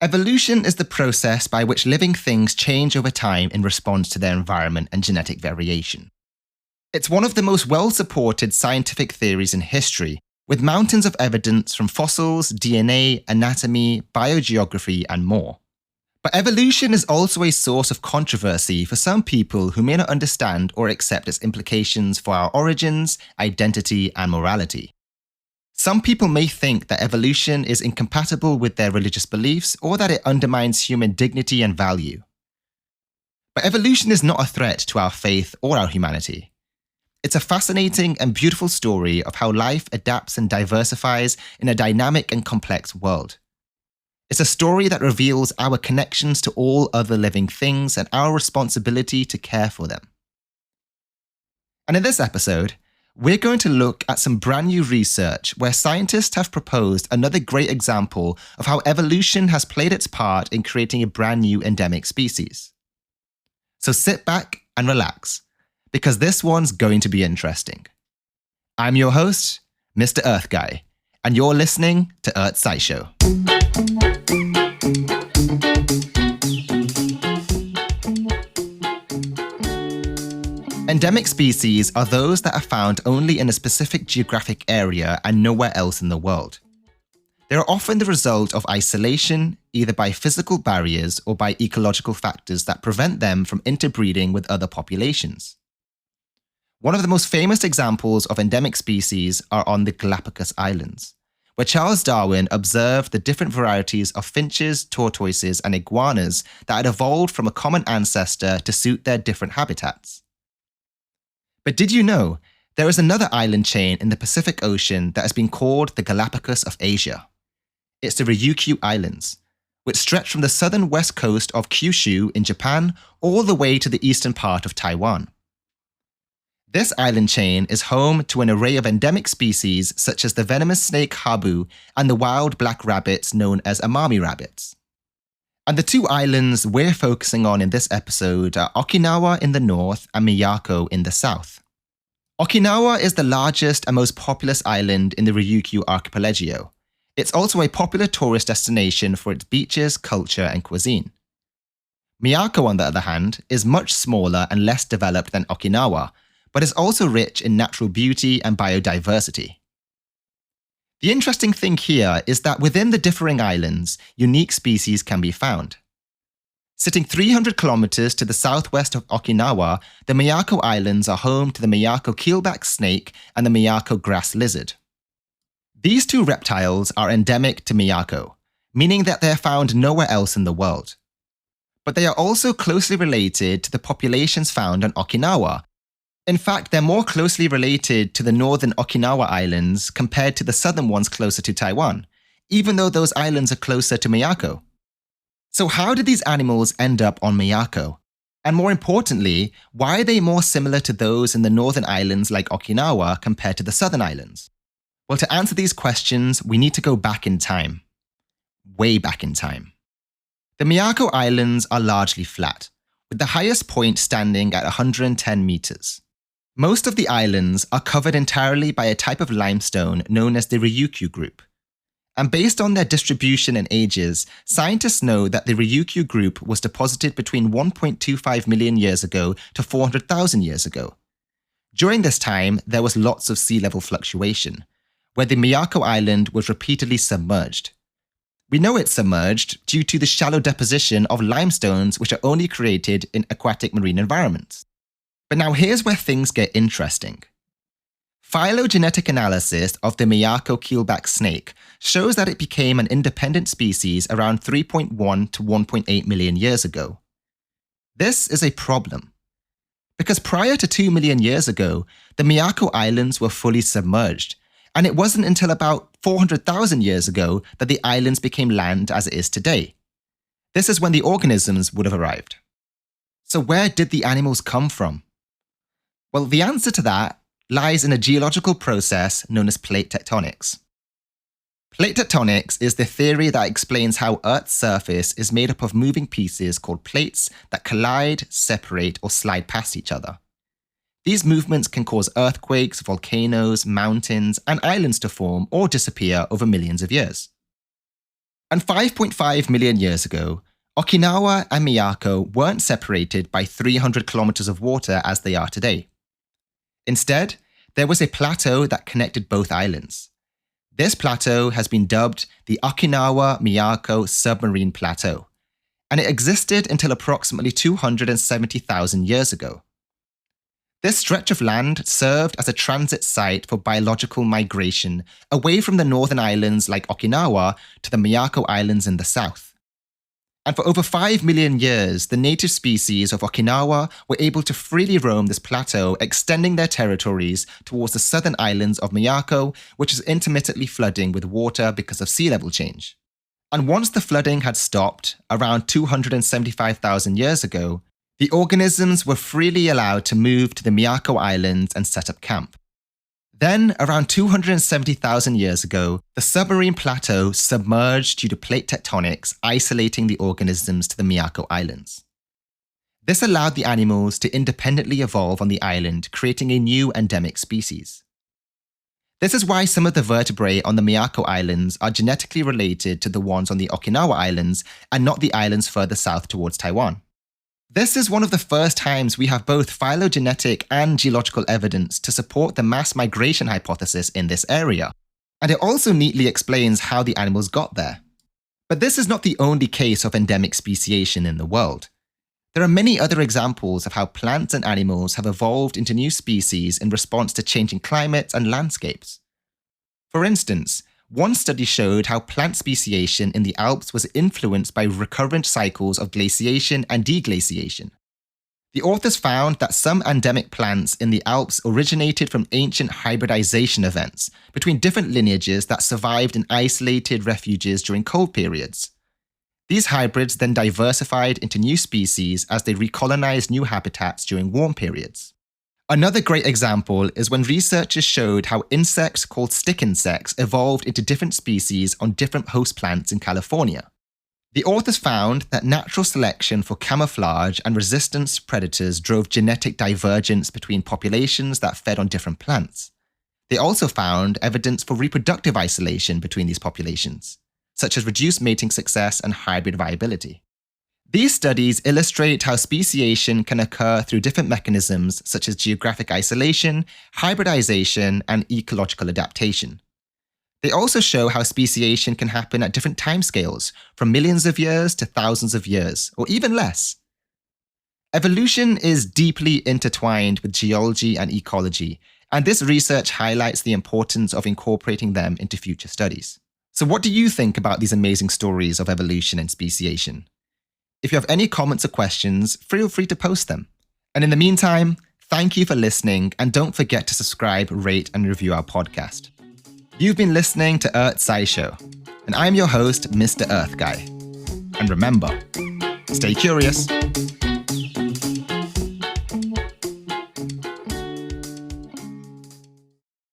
Evolution is the process by which living things change over time in response to their environment and genetic variation. It's one of the most well-supported scientific theories in history, with mountains of evidence from fossils, DNA, anatomy, biogeography, and more. But evolution is also a source of controversy for some people who may not understand or accept its implications for our origins, identity, and morality. Some people may think that evolution is incompatible with their religious beliefs or that it undermines human dignity and value. But evolution is not a threat to our faith or our humanity. It's a fascinating and beautiful story of how life adapts and diversifies in a dynamic and complex world. It's a story that reveals our connections to all other living things and our responsibility to care for them. And in this episode, we're going to look at some brand new research where scientists have proposed another great example of how evolution has played its part in creating a brand new endemic species. So sit back and relax, because this one's going to be interesting. I'm your host, Mr. EarthGuy, and you're listening to Earth SciShow. Endemic species are those that are found only in a specific geographic area and nowhere else in the world. They are often the result of isolation, either by physical barriers or by ecological factors that prevent them from interbreeding with other populations. One of the most famous examples of endemic species are on the Galapagos Islands, where Charles Darwin observed the different varieties of finches, tortoises, and iguanas that had evolved from a common ancestor to suit their different habitats. But did you know there is another island chain in the Pacific Ocean that has been called the Galapagos of Asia? It's the Ryukyu Islands, which stretch from the southern west coast of Kyushu in Japan all the way to the eastern part of Taiwan. This island chain is home to an array of endemic species such as the venomous snake habu and the wild black rabbits known as amami rabbits. And the two islands we're focusing on in this episode are Okinawa in the north and Miyako in the south. Okinawa is the largest and most populous island in the Ryukyu archipelago. It's also a popular tourist destination for its beaches, culture, and cuisine. Miyako, on the other hand, is much smaller and less developed than Okinawa, but is also rich in natural beauty and biodiversity. The interesting thing here is that within the differing islands, unique species can be found. Sitting 300 kilometers to the southwest of Okinawa, the Miyako Islands are home to the Miyako keelback snake and the Miyako grass lizard. These two reptiles are endemic to Miyako, meaning that they are found nowhere else in the world. But they are also closely related to the populations found on Okinawa. In fact, they're more closely related to the northern Okinawa Islands compared to the southern ones closer to Taiwan, even though those islands are closer to Miyako. So how did these animals end up on Miyako? And more importantly, why are they more similar to those in the northern islands like Okinawa compared to the southern islands? Well, to answer these questions, we need to go back in time. Way back in time. The Miyako Islands are largely flat, with the highest point standing at 110 meters. Most of the islands are covered entirely by a type of limestone known as the Ryukyu group. And based on their distribution and ages, scientists know that the Ryukyu group was deposited between 1.25 million years ago to 400,000 years ago. During this time, there was lots of sea level fluctuation, where the Miyako Island was repeatedly submerged. We know it's submerged due to the shallow deposition of limestones which are only created in aquatic marine environments. But now here's where things get interesting. Phylogenetic analysis of the Miyako keelback snake shows that it became an independent species around 3.1 to 1.8 million years ago. This is a problem, because prior to 2 million years ago, the Miyako Islands were fully submerged, and it wasn't until about 400,000 years ago that the islands became land as it is today. This is when the organisms would have arrived. So where did the animals come from? Well, the answer to that lies in a geological process known as plate tectonics. Plate tectonics is the theory that explains how Earth's surface is made up of moving pieces called plates that collide, separate, or slide past each other. These movements can cause earthquakes, volcanoes, mountains, and islands to form or disappear over millions of years. And 5.5 million years ago, Okinawa and Miyako weren't separated by 300 kilometers of water as they are today. Instead, there was a plateau that connected both islands. This plateau has been dubbed the Okinawa-Miyako Submarine Plateau, and it existed until approximately 270,000 years ago. This stretch of land served as a transit site for biological migration away from the northern islands like Okinawa to the Miyako Islands in the south. And for over 5 million years, the native species of Okinawa were able to freely roam this plateau, extending their territories towards the southern islands of Miyako, which is intermittently flooding with water because of sea level change. And once the flooding had stopped, around 275,000 years ago, the organisms were freely allowed to move to the Miyako Islands and set up camp. Then, around 270,000 years ago, the submarine plateau submerged due to plate tectonics, isolating the organisms to the Miyako Islands. This allowed the animals to independently evolve on the island, creating a new endemic species. This is why some of the vertebrae on the Miyako Islands are genetically related to the ones on the Okinawa Islands and not the islands further south towards Taiwan. This is one of the first times we have both phylogenetic and geological evidence to support the mass migration hypothesis in this area, and it also neatly explains how the animals got there. But this is not the only case of endemic speciation in the world. There are many other examples of how plants and animals have evolved into new species in response to changing climates and landscapes. For instance, one study showed how plant speciation in the Alps was influenced by recurrent cycles of glaciation and deglaciation. The authors found that some endemic plants in the Alps originated from ancient hybridization events between different lineages that survived in isolated refuges during cold periods. These hybrids then diversified into new species as they recolonized new habitats during warm periods. Another great example is when researchers showed how insects called stick insects evolved into different species on different host plants in California. The authors found that natural selection for camouflage and resistance to predators drove genetic divergence between populations that fed on different plants. They also found evidence for reproductive isolation between these populations, such as reduced mating success and hybrid viability. These studies illustrate how speciation can occur through different mechanisms such as geographic isolation, hybridization, and ecological adaptation. They also show how speciation can happen at different timescales, from millions of years to thousands of years, or even less. Evolution is deeply intertwined with geology and ecology, and this research highlights the importance of incorporating them into future studies. So what do you think about these amazing stories of evolution and speciation? If you have any comments or questions, feel free to post them. And in the meantime, thank you for listening, and don't forget to subscribe, rate, and review our podcast. You've been listening to Earth SciShow, and I'm your host, Mr. Earth Guy. And remember, stay curious.